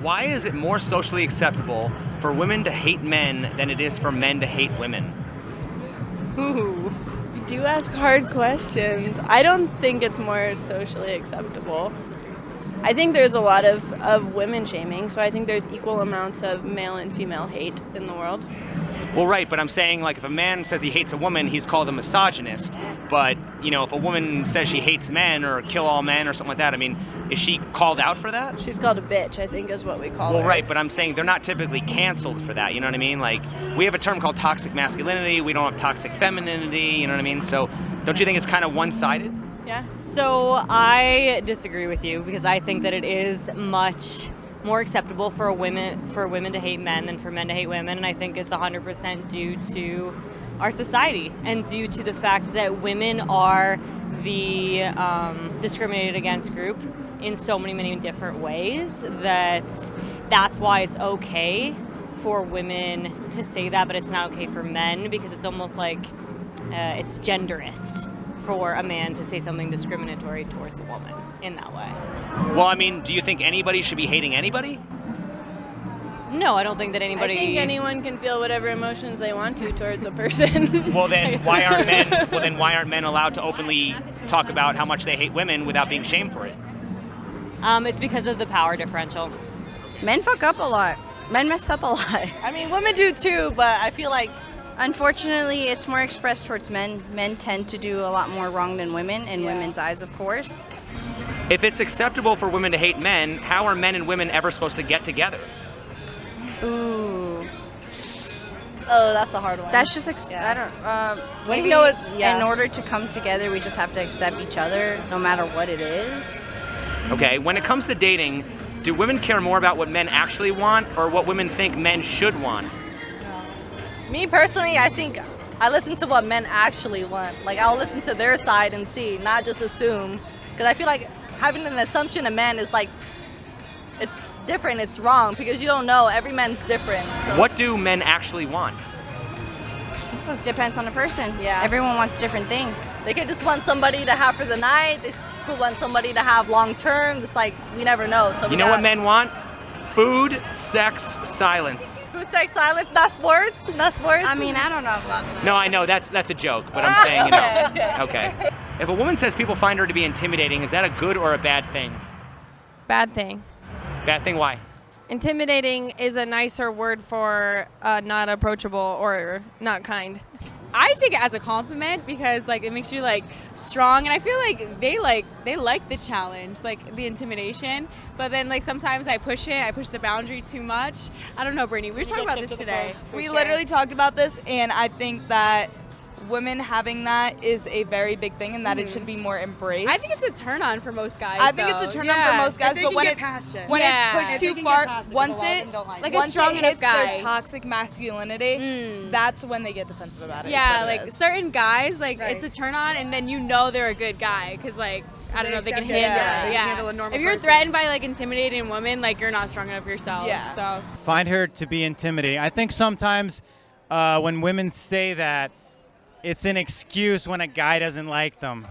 Why is it more socially acceptable for women to hate men than it is for men to hate women? Ooh, you do ask hard questions. I don't think it's more socially acceptable. I think there's a lot of women shaming, so I think there's equal amounts of male and female hate in the world. Well, right, but I'm saying, like, if a man says he hates a woman, he's called a misogynist. But, you know, if a woman says she hates men or kill all men or something like that, I mean, is she called out for that? She's called a bitch, I think is what we call her. Well, right, but I'm saying they're not typically canceled for that, you know what I mean? Like, we have a term called toxic masculinity, we don't have toxic femininity, you know what I mean? So don't you think it's kind of one-sided? Yeah. So I disagree with you because I think that it is much more acceptable for women to hate men than for men to hate women, and I think it's 100% due to our society and due to the fact that women are the discriminated against group in so many different ways that's why it's okay for women to say that, but it's not okay for men because it's almost like it's genderist for a man to say something discriminatory towards a woman in that way. Well, I mean, do you think anybody should be hating anybody? No, I don't think that anybody... I think anyone can feel whatever emotions they want to towards a person. Well, then why aren't men allowed to openly talk about how much they hate women without being shamed for it? It's because of the power differential. Men fuck up a lot. Men mess up a lot. I mean, women do too, but I feel like unfortunately, it's more expressed towards men. Men tend to do a lot more wrong than women, in women's eyes, of course. If it's acceptable for women to hate men, how are men and women ever supposed to get together? Ooh. Oh, that's a hard one. That's just, I don't, maybe in order to come together, we just have to accept each other, no matter what it is. Okay, when it comes to dating, do women care more about what men actually want or what women think men should want? Me personally, I think I listen to what men actually want. Like, I'll listen to their side and see, not just assume. Because I feel like having an assumption of men is like, it's different, it's wrong, because you don't know, every man's different. So. What do men actually want? It depends on the person. Yeah. Everyone wants different things. They could just want somebody to have for the night, they could want somebody to have long term, it's like, we never know. So you know what men want? Food, sex, silence. Food, sex, silence, not sports? Not sports? I mean, I don't know about that. No, I know, that's a joke, but I'm saying, you know. Okay. If a woman says people find her to be intimidating, is that a good or a bad thing? Bad thing. Bad thing, why? Intimidating is a nicer word for not approachable or not kind. I take it as a compliment because like it makes you like strong, and I feel like they like the challenge, like the intimidation. But then like sometimes I push the boundary too much. I don't know, Brittany. We were talking about this today. We literally talked about this, and I think that women having that is a very big thing, and that it should be more embraced. I think it's a turn on for most guys. I think it's a turn on for most guys, but when it's pushed too far, once a strong enough hits guy, their toxic masculinity, that's when they get defensive about it. Yeah, like certain guys, like it's a turn on, and then you know they're a good guy because like I don't know, they can handle it. Yeah, handle a normal if you're person. threatened by like intimidating women, like you're not strong enough yourself. Yeah. So Find her to be intimidating. I think sometimes when women say that, it's an excuse when a guy doesn't like them,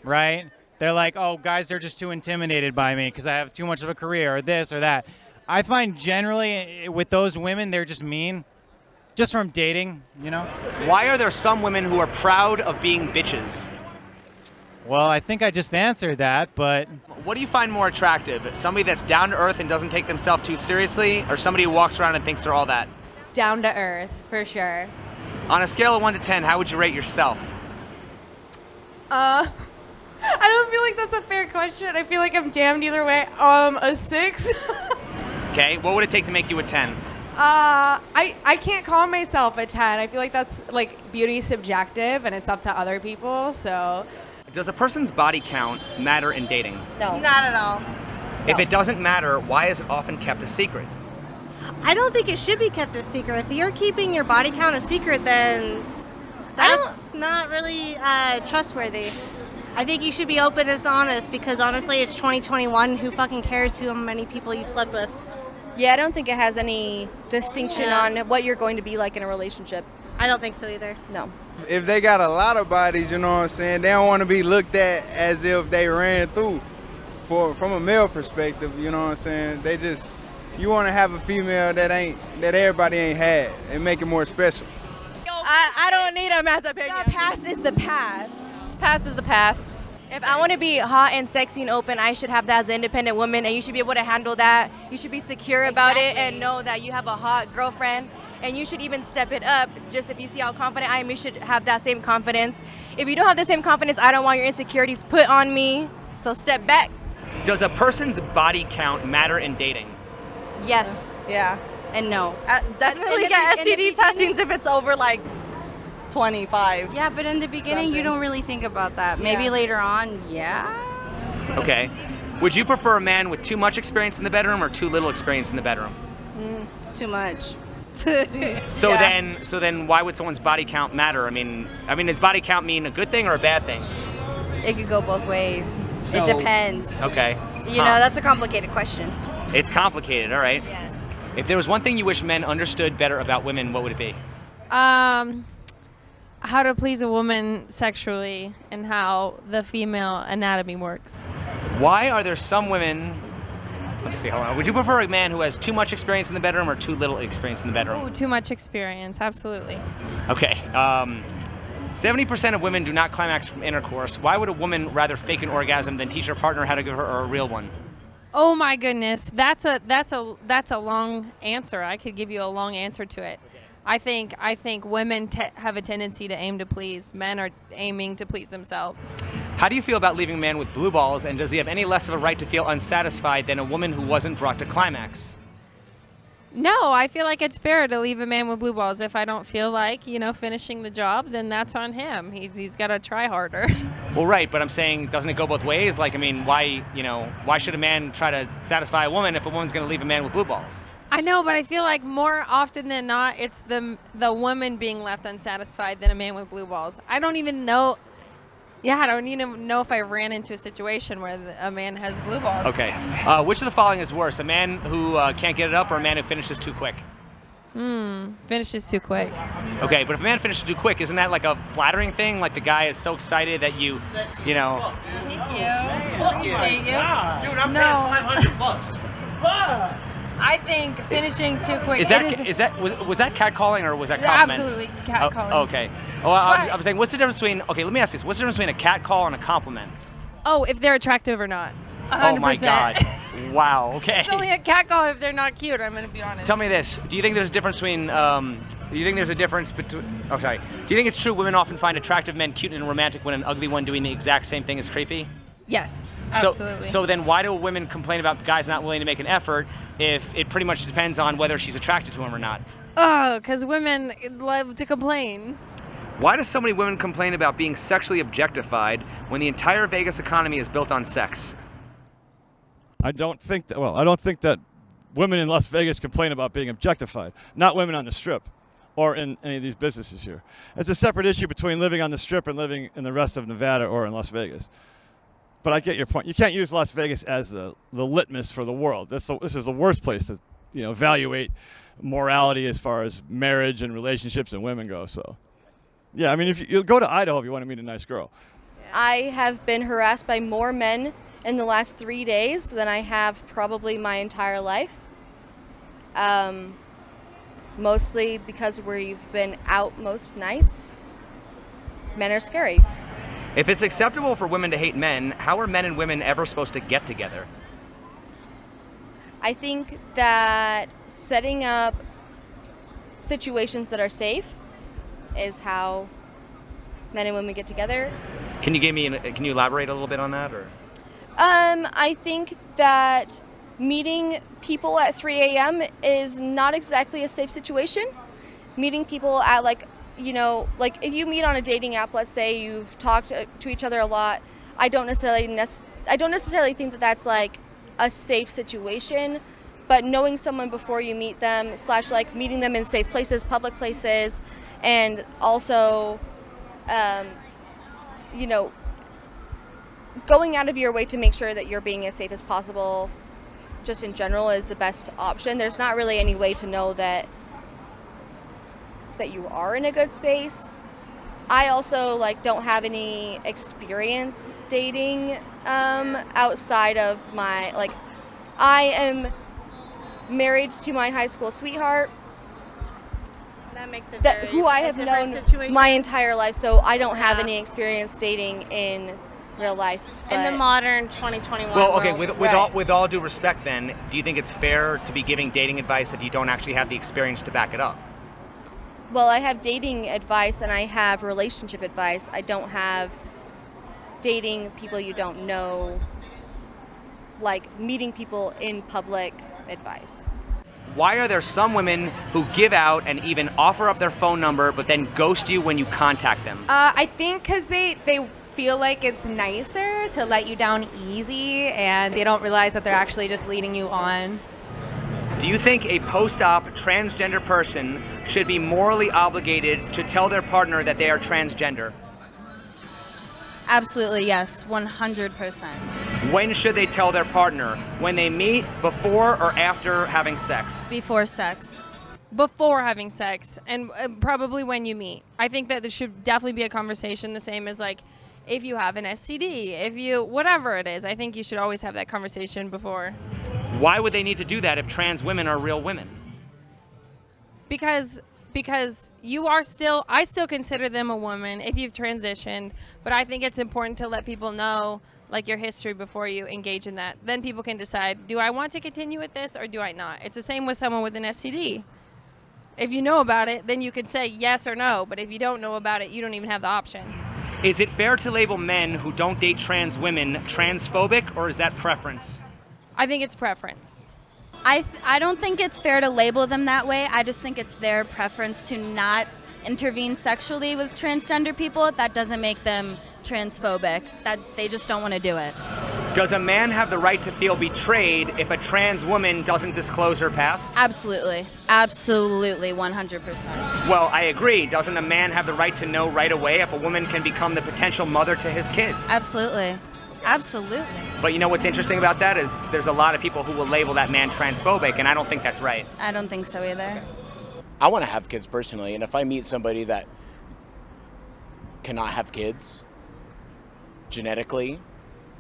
right? They're like, oh, guys are just too intimidated by me because I have too much of a career or this or that. I find generally with those women, they're just mean, just from dating, you know? Why are there some women who are proud of being bitches? Well, I think I just answered that, but... What do you find more attractive? Somebody that's down to earth and doesn't take themselves too seriously, or somebody who walks around and thinks they're all that? Down to earth, for sure. On a scale of 1 to 10, how would you rate yourself? I don't feel like that's a fair question. I feel like I'm damned either way. A 6. Okay, what would it take to make you a 10? I can't call myself a 10. I feel like that's like beauty subjective and it's up to other people. So Does a person's body count matter in dating? No. Not at all. If it doesn't matter, why is it often kept a secret? I don't think it should be kept a secret. If you're keeping your body count a secret, then that's not really trustworthy. I think you should be open and honest because honestly, it's 2021. Who fucking cares how many people you've slept with? Yeah, I don't think it has any distinction on what you're going to be like in a relationship. I don't think so either. No. If they got a lot of bodies, you know what I'm saying, they don't want to be looked at as if they ran through. From a male perspective, you know what I'm saying, they You want to have a female that everybody ain't had and make it more special. I don't need a man's opinion. The past is the past. Past is the past. If I want to be hot and sexy and open, I should have that as an independent woman, and you should be able to handle that. You should be secure about it and know that you have a hot girlfriend, and you should even step it up. Just if you see how confident I am, you should have that same confidence. If you don't have the same confidence, I don't want your insecurities put on me, so step back. Does a person's body count matter in dating? Yes. Yeah. And no. Definitely in get the STD testings if it's over like 25. Yeah, but in the beginning, you don't really think about that. Maybe later on, yeah. Okay. Would you prefer a man with too much experience in the bedroom or too little experience in the bedroom? Too much. So then why would someone's body count matter? I mean, does body count mean a good thing or a bad thing? It could go both ways. So- It depends. Okay. You know, that's a complicated question. It's complicated, all right. Yes. If there was one thing you wish men understood better about women, what would it be? How to please a woman sexually and how the female anatomy works. Why are there some women... Let's see, hold on. Would you prefer a man who has too much experience in the bedroom or too little experience in the bedroom? Ooh, too much experience, absolutely. Okay. 70% of women do not climax from intercourse. Why would a woman rather fake an orgasm than teach her partner how to give her a real one? Oh my goodness, that's a long answer. I could give you a long answer to it. I think women have a tendency to aim to please. Men are aiming to please themselves. How do you feel about leaving a man with blue balls, and does he have any less of a right to feel unsatisfied than a woman who wasn't brought to climax? No, I feel like it's fair to leave a man with blue balls. If I don't feel like, finishing the job, then that's on him. He's got to try harder. Well, right, but I'm saying, doesn't it go both ways? Like, I mean, why should a man try to satisfy a woman if a woman's going to leave a man with blue balls? I know, but I feel like more often than not, it's the woman being left unsatisfied than a man with blue balls. I don't even know. Yeah, I don't even know if I ran into a situation where a man has blue balls. Okay. Which of the following is worse, a man who can't get it up or a man who finishes too quick? Finishes too quick. Okay, but if a man finishes too quick, isn't that like a flattering thing? Like the guy is so excited that you. Thank you. Appreciate you. Dude, I'm paying $500. I think finishing too quick. Was that catcalling or was that compliment? Absolutely catcalling. Oh, okay. Oh, I was saying, what's the difference between? Okay, let me ask you this: what's the difference between a catcall and a compliment? Oh, if they're attractive or not. 100%. Oh my God! Wow. Okay. It's only a catcall if they're not cute. I'm gonna be honest. Tell me this: do you think there's a difference between? Do you think there's a difference between? Oh, sorry. Do you think it's true women often find attractive men cute and romantic when an ugly one doing the exact same thing is creepy? Yes, absolutely. So then why do women complain about guys not willing to make an effort if it pretty much depends on whether she's attracted to him or not? Oh, because women love to complain. Why do so many women complain about being sexually objectified when the entire Vegas economy is built on sex? I don't think that women in Las Vegas complain about being objectified. Not women on the Strip or in any of these businesses here. It's a separate issue between living on the Strip and living in the rest of Nevada or in Las Vegas. But I get your point. You can't use Las Vegas as the litmus for the world. This is the worst place to evaluate morality as far as marriage and relationships and women go. So, yeah, I mean, if you go to Idaho if you want to meet a nice girl. I have been harassed by more men in the last 3 days than I have probably my entire life. Mostly because we've been out most nights. Men are scary. If it's acceptable for women to hate men, how are men and women ever supposed to get together? I think that setting up situations that are safe is how men and women get together. Can you elaborate a little bit on that, or? I think that meeting people at 3 a.m. is not exactly a safe situation. Meeting people at if you meet on a dating app, let's say you've talked to each other a lot, I don't necessarily think that that's like a safe situation, but knowing someone before you meet them / meeting them in safe places, public places, and also, going out of your way to make sure that you're being as safe as possible, just in general, is the best option. There's not really any way to know that you are in a good space. I also don't have any experience dating outside of my I am married to my high school sweetheart, That makes it who I have known my entire life, so I don't have any experience dating in real life. in the but- modern 2021 Well, okay, world. with all due respect then, do you think it's fair to be giving dating advice if you don't actually have the experience to back it up? Well, I have dating advice and I have relationship advice. I don't have dating people you don't know, like meeting people in public advice. Why are there some women who give out and even offer up their phone number but then ghost you when you contact them? I think because they feel like it's nicer to let you down easy, and they don't realize that they're actually just leading you on. Do you think a post-op transgender person should be morally obligated to tell their partner that they are transgender? Absolutely, yes, 100%. When should they tell their partner? When they meet, before, or after having sex? Before sex. Before having sex, and probably when you meet. I think that there should definitely be a conversation, the same as like if you have an STD, if you, whatever it is. I think you should always have that conversation before. Why would they need to do that if trans women are real women? Because I still consider them a woman if you've transitioned, but I think it's important to let people know like your history before you engage in that. Then people can decide, do I want to continue with this or do I not? It's the same with someone with an STD. If you know about it, then you can say yes or no, but if you don't know about it, you don't even have the option. Is it fair to label men who don't date trans women transphobic, or is that preference? I think it's preference. I don't think it's fair to label them that way. I just think it's their preference to not intervene sexually with transgender people. That doesn't make them transphobic. That they just don't want to do it. Does a man have the right to feel betrayed if a trans woman doesn't disclose her past? Absolutely. Absolutely, 100%. Well, I agree. Doesn't a man have the right to know right away if a woman can become the potential mother to his kids? Absolutely. Absolutely. But you know what's interesting about that is there's a lot of people who will label that man transphobic, and I don't think that's right. I don't think so either. Okay. I want to have kids personally, and if I meet somebody that cannot have kids genetically,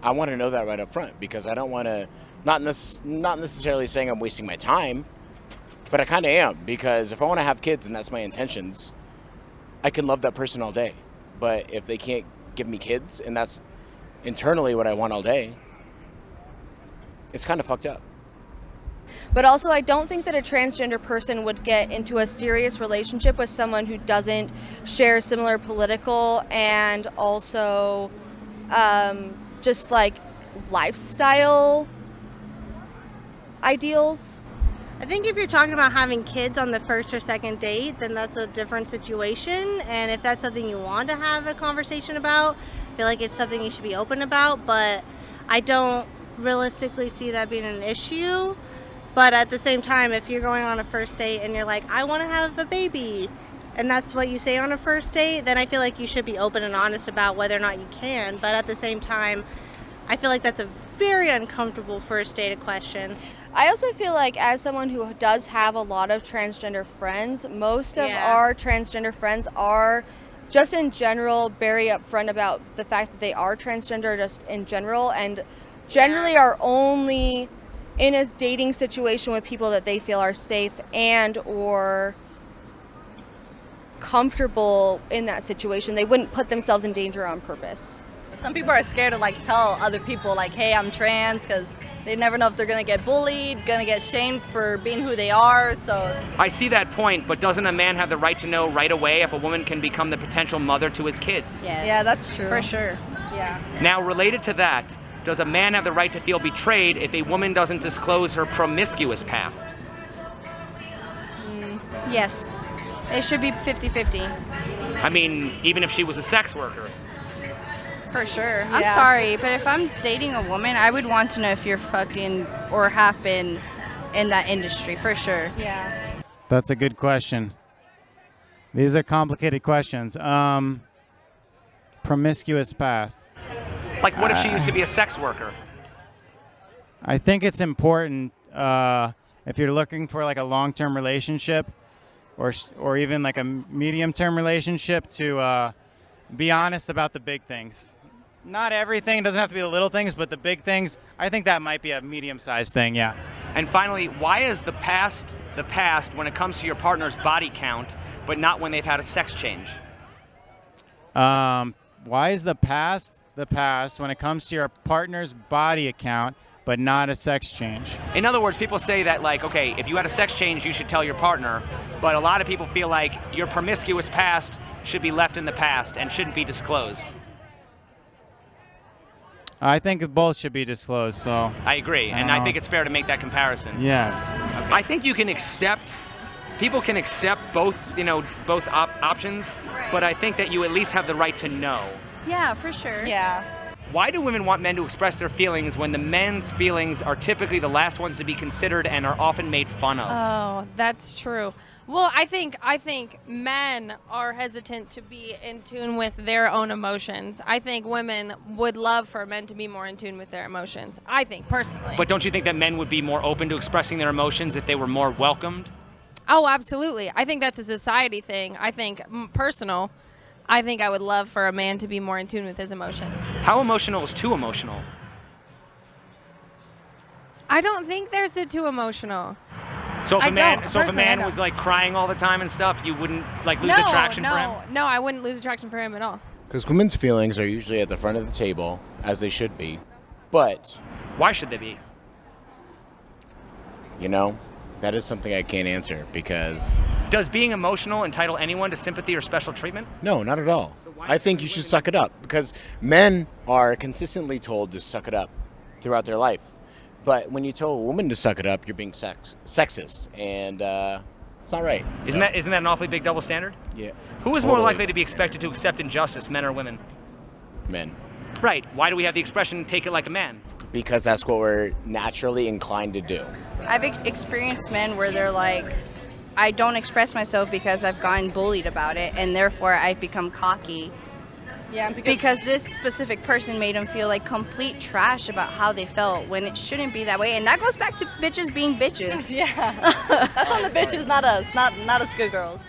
I want to know that right up front, because I don't want to, not necessarily saying I'm wasting my time, but I kind of am, because if I want to have kids and that's my intentions, I can love that person all day. But if they can't give me kids and that's internally what I want all day, it's kind of fucked up. But also, I don't think that a transgender person would get into a serious relationship with someone who doesn't share similar political and also just like lifestyle ideals. I think if you're talking about having kids on the first or second date, then that's a different situation. And if that's something you want to have a conversation about, I feel like it's something you should be open about. But I don't realistically see that being an issue. But at the same time, if you're going on a first date and you're like, I want to have a baby, and that's what you say on a first date, then I feel like you should be open and honest about whether or not you can. But at the same time, I feel like that's a very uncomfortable first date question. I also feel like, as someone who does have a lot of transgender friends, most of our transgender friends are just in general very upfront about the fact that they are transgender just in general, and generally are only in a dating situation with people that they feel are safe and or comfortable in that situation. They wouldn't put themselves in danger on purpose. Some people are scared to like tell other people like, hey, I'm trans, because they never know if they're gonna get bullied, gonna get shamed for being who they are. So I see that point, but doesn't a man have the right to know right away if a woman can become the potential mother to his kids? yes. Yeah, that's true. For sure. Yeah. Now, related to that, does a man have the right to feel betrayed if a woman doesn't disclose her promiscuous past? Yes. It should be 50-50. I mean, even if she was a sex worker. For sure. I'm sorry, but if I'm dating a woman, I would want to know if you're fucking or have been in that industry, for sure. Yeah. That's a good question. These are complicated questions. Promiscuous past. Like, what if she used to be a sex worker? I think it's important if you're looking for like a long-term relationship or even like a medium-term relationship to be honest about the big things. Not everything, it doesn't have to be the little things, but the big things, I think that might be a medium-sized thing, yeah. And finally, why is the past when it comes to your partner's body count, but not when they've had a sex change? Why is the past when it comes to your partner's body account, but not a sex change? In other words, people say that, like, okay, if you had a sex change, you should tell your partner, but a lot of people feel like your promiscuous past should be left in the past and shouldn't be disclosed. I think both should be disclosed, so. I agree, and I think it's fair to make that comparison. Yes. Okay. I think you can accept, people can accept both, both options, but I think that you at least have the right to know. Yeah, for sure. Yeah. Why do women want men to express their feelings when the men's feelings are typically the last ones to be considered and are often made fun of? Oh, that's true. Well, I think men are hesitant to be in tune with their own emotions. I think women would love for men to be more in tune with their emotions. I think, personally. But don't you think that men would be more open to expressing their emotions if they were more welcomed? Oh, absolutely. I think that's a society thing. I think personal. I think I would love for a man to be more in tune with his emotions. How emotional is too emotional? I don't think there's a too emotional. So if a man was like crying all the time and stuff, you wouldn't like lose attraction for him? No, I wouldn't lose attraction for him at all. Because women's feelings are usually at the front of the table, as they should be. But why should they be? That is something I can't answer because... Does being emotional entitle anyone to sympathy or special treatment? No, not at all. I think you should suck it up because men are consistently told to suck it up throughout their life. But when you tell a woman to suck it up, you're being sexist, and it's not right. Isn't that an awfully big double standard? Yeah. Who is more likely to be expected to accept injustice, men or women? Men. Right. Why do we have the expression, take it like a man? Because that's what we're naturally inclined to do. I've experienced men where they're like, I don't express myself because I've gotten bullied about it, and therefore I've become cocky. Yeah, because this specific person made them feel like complete trash about how they felt when it shouldn't be that way. And that goes back to bitches being bitches. Yeah. That's on the bitches, not us. Not us good girls.